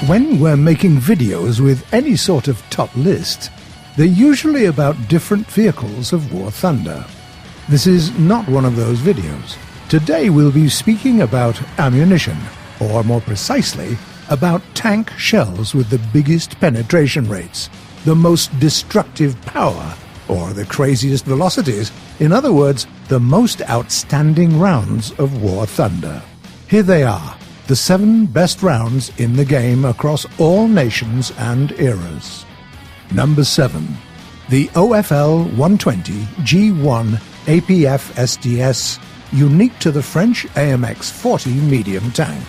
When we're making videos with any sort of top list, they're usually about different vehicles of War Thunder. This is not one of those videos. Today we'll be speaking about ammunition, or more precisely, about tank shells with the biggest penetration rates, the most destructive power, or the craziest velocities. In other words, the most outstanding rounds of War Thunder. Here they are, the 7 best rounds in the game across all nations and eras. Number 7. The OFL 120 G1 APF SDS, unique to the French AMX 40 medium tank.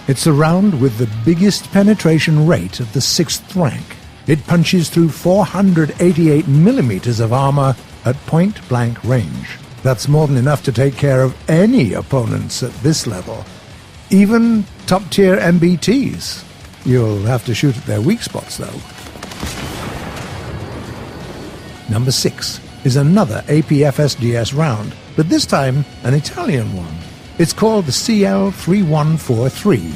It's a round with the biggest penetration rate of the 6th rank. It punches through 488 millimeters of armor at point-blank range. That's more than enough to take care of any opponents at this level. Even top-tier MBTs. You'll have to shoot at their weak spots, though. Number 6 is another APF SDS round, but this time an Italian one. It's called the CL3143,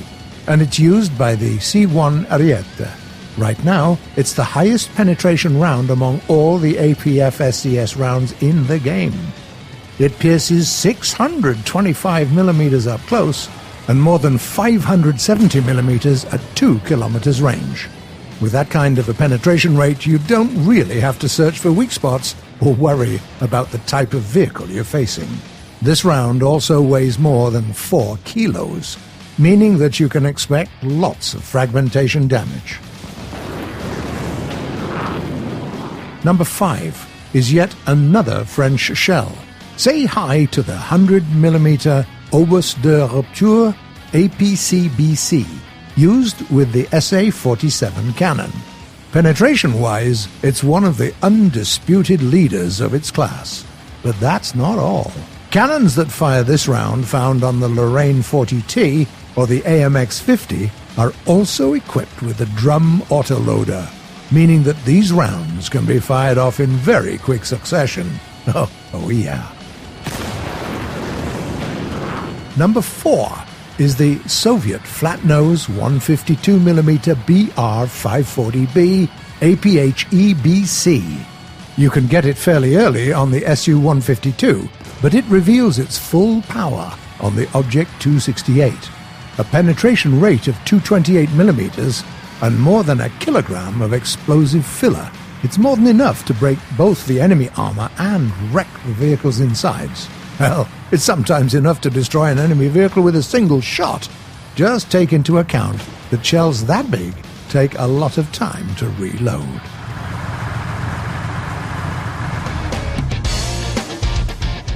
and it's used by the C1 Ariete. Right now, it's the highest penetration round among all the APF SDS rounds in the game. It pierces 625 millimeters up close and more than 570 millimeters at 2 kilometers range. With that kind of a penetration rate, you don't really have to search for weak spots or worry about the type of vehicle you're facing. This round also weighs more than 4 kilos, meaning that you can expect lots of fragmentation damage. Number 5 is yet another French shell. Say hi to the 100mm Obus de Rupture APCBC, used with the SA-47 cannon. Penetration-wise, it's one of the undisputed leaders of its class. But that's not all. Cannons that fire this round, found on the Lorraine 40T or the AMX 50, are also equipped with a drum autoloader, meaning that these rounds can be fired off in very quick succession. Oh yeah. Number 4 is the Soviet flat-nose 152mm BR-540B APCBC. You can get it fairly early on the Su-152, but it reveals its full power on the Object 268. A penetration rate of 228mm and more than a kilogram of explosive filler. It's more than enough to break both the enemy armor and wreck the vehicle's insides. Hell, it's sometimes enough to destroy an enemy vehicle with a single shot. Just take into account that shells that big take a lot of time to reload.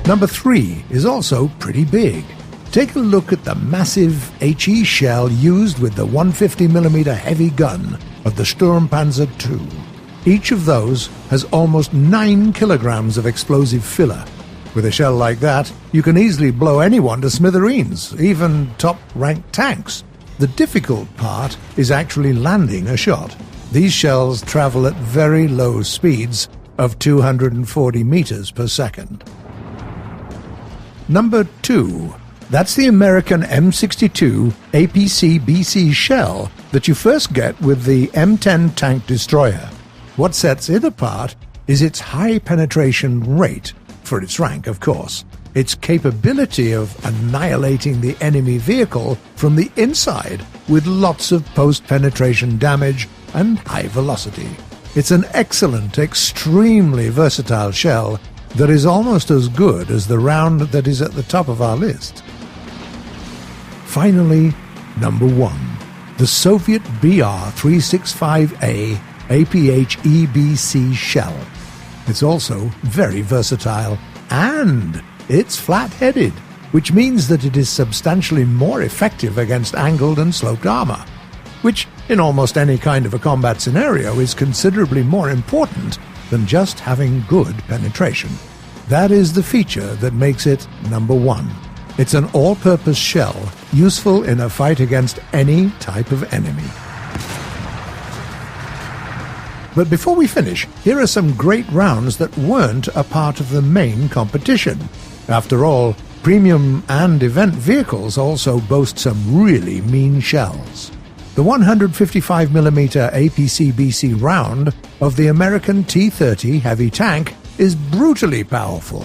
Number 3 is also pretty big. Take a look at the massive Aichi shell used with the 150mm heavy gun of the Sturmpanzer II. Each of those has almost 9 kilograms of explosive filler. With a shell like that, you can easily blow anyone to smithereens, even top-ranked tanks. The difficult part is actually landing a shot. These shells travel at very low speeds of 240 meters per second. Number 2. That's the American M62 APCBC shell that you first get with the M10 tank destroyer. What sets it apart is its high penetration rate, for its rank, of course. Its capability of annihilating the enemy vehicle from the inside with lots of post-penetration damage and high velocity. It's an excellent, extremely versatile shell that is almost as good as the round that is at the top of our list. Finally, number 1, the Soviet BR-365A APCBC shell. It's also very versatile, and it's flat-headed, which means that it is substantially more effective against angled and sloped armor, which in almost any kind of a combat scenario is considerably more important than just having good penetration. That is the feature that makes it number 1. It's an all-purpose shell, useful in a fight against any type of enemy. But before we finish, here are some great rounds that weren't a part of the main competition. After all, premium and event vehicles also boast some really mean shells. The 155mm APCBC round of the American T-30 heavy tank is brutally powerful.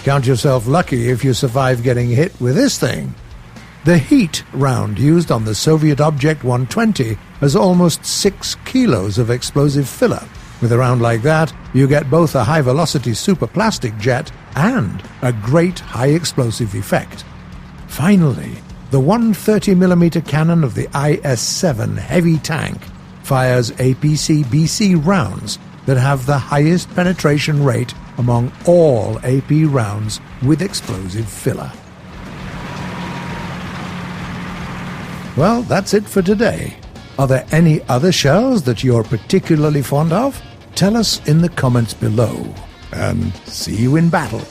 Count yourself lucky if you survive getting hit with this thing. The Heat round used on the Soviet Object 120 has almost 6 kilos of explosive filler. With a round like that, you get both a high-velocity superplastic jet and a great high-explosive effect. Finally, the 130mm cannon of the IS-7 heavy tank fires APCBC rounds that have the highest penetration rate among all AP rounds with explosive filler. Well, that's it for today. Are there any other shells that you're particularly fond of? Tell us in the comments below, and see you in battle.